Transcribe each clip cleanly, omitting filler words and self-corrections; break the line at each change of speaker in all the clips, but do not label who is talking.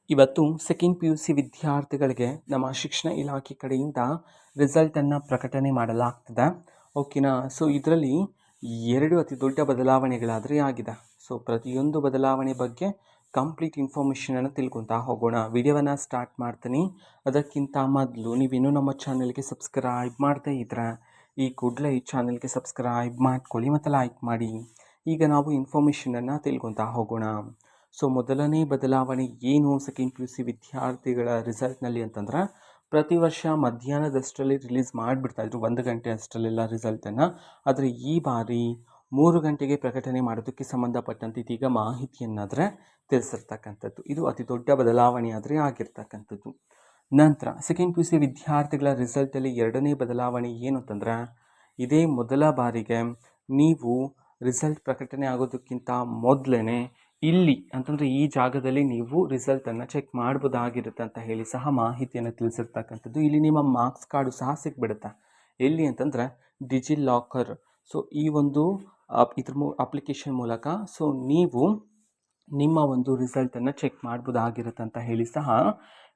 ಇವತ್ತು second P U C ವಿದ್ಯಾರ್ಥಿಗಳಿಗೆ ನಮ್ಮ ಶಿಕ್ಷಣ ಇಲಾಖೆ ಕಡೆಯಿಂದ ರಿಸಲ್ಟನ್ನು ಪ್ರಕಟಣೆ ಮಾಡಲಾಗ್ತದೆ. ಓಕೆನಾ. ಸೊ ಇದರಲ್ಲಿ 2 ಅತಿ ದೊಡ್ಡ ಬದಲಾವಣೆಗಳಾದರೆ ಆಗಿದೆ. ಸೊ ಪ್ರತಿಯೊಂದು ಬದಲಾವಣೆ ಬಗ್ಗೆ ಕಂಪ್ಲೀಟ್ ಇನ್ಫಾರ್ಮೇಷನನ್ನು ತಿಳ್ಕೊತಾ ಹೋಗೋಣ. ವಿಡಿಯೋವನ್ನು ಸ್ಟಾರ್ಟ್ ಮಾಡ್ತೀನಿ. ಅದಕ್ಕಿಂತ ಮೊದಲು ನೀವಿನ್ನೂ ನಮ್ಮ ಚಾನಲ್ಗೆ ಸಬ್ಸ್ಕ್ರೈಬ್ ಮಾಡದೇ ಇದ್ದರೆ ಈ ಕೂಡಲೇ ಈ ಚಾನಲ್ಗೆ ಸಬ್ಸ್ಕ್ರೈಬ್ ಮಾಡ್ಕೊಳ್ಳಿ ಮತ್ತು ಲೈಕ್ ಮಾಡಿ. ಈಗ ನಾವು ಇನ್ಫಾರ್ಮೇಷನನ್ನು ತಿಳ್ಕೊತಾ ಹೋಗೋಣ. ಸೊ ಮೊದಲನೇ ಬದಲಾವಣೆ ಏನು ಸೆಕೆಂಡ್ ಪಿ ಯು ಸಿ ವಿದ್ಯಾರ್ಥಿಗಳ ರಿಸಲ್ಟ್ನಲ್ಲಿ ಅಂತಂದ್ರೆ, ಪ್ರತಿ ವರ್ಷ ಮಧ್ಯಾಹ್ನದಷ್ಟರಲ್ಲಿ ರಿಲೀಸ್ ಮಾಡಿಬಿಡ್ತಾಯಿದ್ರು, 1 ಗಂಟೆ ಅಷ್ಟರಲ್ಲೆಲ್ಲ ರಿಸಲ್ಟನ್ನು. ಆದರೆ ಈ ಬಾರಿ 3 ಗಂಟೆಗೆ ಪ್ರಕಟಣೆ ಮಾಡೋದಕ್ಕೆ ಸಂಬಂಧಪಟ್ಟಂತೆ ಇದೀಗ ಮಾಹಿತಿಯನ್ನಾದರೆ ತಿಳಿಸಿರ್ತಕ್ಕಂಥದ್ದು. ಇದು ಅತಿ ದೊಡ್ಡ ಬದಲಾವಣೆ ಆದರೆ ಆಗಿರ್ತಕ್ಕಂಥದ್ದು. ನಂತರ ಸೆಕೆಂಡ್ ಪಿ ಯು ಸಿ ವಿದ್ಯಾರ್ಥಿಗಳ ರಿಸಲ್ಟಲ್ಲಿ 2ನೇ ಬದಲಾವಣೆ ಏನು ಅಂತಂದರೆ, ಇದೇ ಮೊದಲ ಬಾರಿಗೆ ನೀವು ರಿಸಲ್ಟ್ ಪ್ರಕಟಣೆ ಆಗೋದಕ್ಕಿಂತ ಮೊದಲೇ ಇಲ್ಲಿ ಅಂತಂದರೆ ಈ ಜಾಗದಲ್ಲಿ ನೀವು ರಿಸಲ್ಟನ್ನು ಚೆಕ್ ಮಾಡ್ಬೋದಾಗಿರುತ್ತೆ ಅಂತ ಹೇಳಿ ಸಹ ಮಾಹಿತಿಯನ್ನು ತಿಳಿಸಿರ್ತಕ್ಕಂಥದ್ದು. ಇಲ್ಲಿ ನಿಮ್ಮ ಮಾರ್ಕ್ಸ್ ಕಾರ್ಡು ಸಹ ಸಿಕ್ಬಿಡುತ್ತೆ. ಎಲ್ಲಿ ಅಂತಂದರೆ ಡಿಜಿಲಾಕರ್. ಸೊ ಈ ಒಂದು ಅಪ್ಲಿಕೇಶನ್ ಮೂಲಕ ಸೊ ನೀವು ನಿಮ್ಮ ಒಂದು ರಿಸಲ್ಟನ್ನು ಚೆಕ್ ಮಾಡ್ಬೋದಾಗಿರುತ್ತೆ ಅಂತ ಹೇಳಿ ಸಹ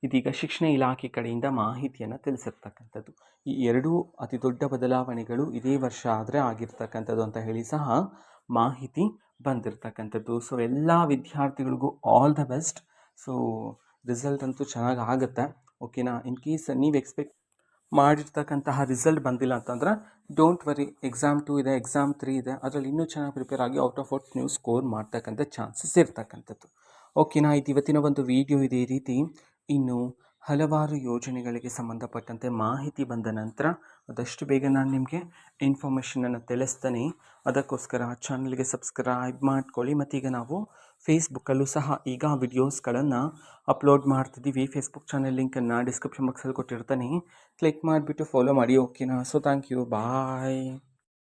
ಇದೀಗ ಶಿಕ್ಷಣ ಇಲಾಖೆ ಕಡೆಯಿಂದ ಮಾಹಿತಿಯನ್ನು ತಿಳಿಸಿರ್ತಕ್ಕಂಥದ್ದು. ಈ 2 ಅತಿ ದೊಡ್ಡ ಬದಲಾವಣೆಗಳು ಇದೇ ವರ್ಷ ಆದರೆ ಆಗಿರ್ತಕ್ಕಂಥದ್ದು ಅಂತ ಹೇಳಿ ಸಹ ಮಾಹಿತಿ ಬಂದಿರತಕ್ಕಂಥದ್ದು. ಸೊ ಎಲ್ಲ ವಿದ್ಯಾರ್ಥಿಗಳಿಗೂ all the best. So result ಅಂತೂ ಚೆನ್ನಾಗಿ ಆಗುತ್ತೆ. ಓಕೆನಾ. ಇನ್ ಕೇಸ್ ನೀವು ಎಕ್ಸ್ಪೆಕ್ಟ್ ಮಾಡಿರ್ತಕ್ಕಂತಹ ರಿಸಲ್ಟ್ ಬಂದಿಲ್ಲ ಅಂತಂದ್ರೆ ಡೋಂಟ್ ವರಿ, ಎಕ್ಸಾಮ್ 2 ಇದೆ, ಎಕ್ಸಾಮ್ 3 ಇದೆ. ಅದರಲ್ಲಿ ಇನ್ನೂ ಚೆನ್ನಾಗಿ ಪ್ರಿಪೇರ್ ಆಗಿ ಔಟ್ ಆಫ್ ಔಟ್ ನೀವು ಸ್ಕೋರ್ ಮಾಡ್ತಕ್ಕಂಥ ಚಾನ್ಸಸ್ ಇರ್ತಕ್ಕಂಥದ್ದು. ಓಕೆನಾ. ಇದು ಇವತ್ತಿನ ಒಂದು ವಿಡಿಯೋ ಇದೆ. ಈ ರೀತಿ ಇನ್ನು ಹಲವಾರು ಯೋಜನೆಗಳಿಗೆ ಸಂಬಂಧಪಟ್ಟಂತೆ ಮಾಹಿತಿ ಬಂದ ನಂತರ ಆದಷ್ಟು ಬೇಗ ನಾನು ನಿಮಗೆ ಇನ್ಫಾರ್ಮೇಷನನ್ನು ತಿಳಿಸ್ತೀನಿ. ಅದಕ್ಕೋಸ್ಕರ ಚಾನಲ್ಗೆ ಸಬ್ಸ್ಕ್ರೈಬ್ ಮಾಡ್ಕೊಳ್ಳಿ. ಮತ್ತೀಗ ನಾವು ಫೇಸ್ಬುಕ್ಕಲ್ಲೂ ಸಹ ಈಗ ವಿಡಿಯೋಸ್ಗಳನ್ನು ಅಪ್ಲೋಡ್ ಮಾಡ್ತಿದ್ದೀವಿ. ಫೇಸ್ಬುಕ್ ಚಾನಲ್ ಲಿಂಕನ್ನು ಡಿಸ್ಕ್ರಿಪ್ಷನ್ ಬಾಕ್ಸಲ್ಲಿ ಕೊಟ್ಟಿರ್ತೀನಿ. ಕ್ಲಿಕ್ ಮಾಡಿಬಿಟ್ಟು ಫಾಲೋ ಮಾಡಿ. ಓಕೆನಾ. So thank you, bye.